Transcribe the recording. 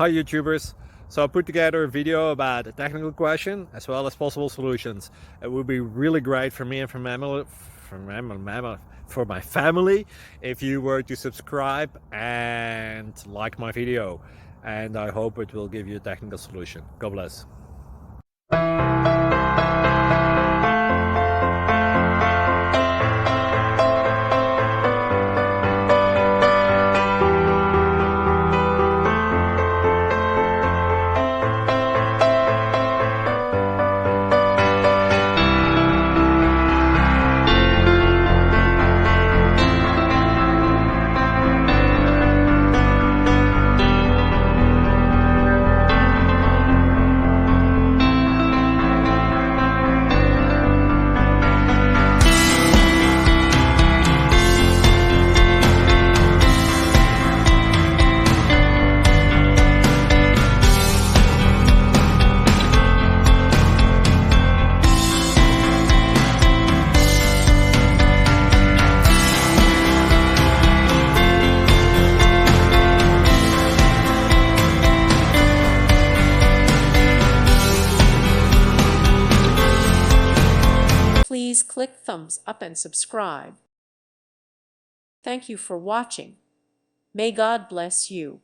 Hi YouTubers! So I put together a video about a technical question as well as possible solutions. It would be really great for me and for my family if you were to subscribe and like my video, and I hope it will give you a technical solution. God bless. Please click thumbs up and subscribe. Thank you for watching. May God bless you.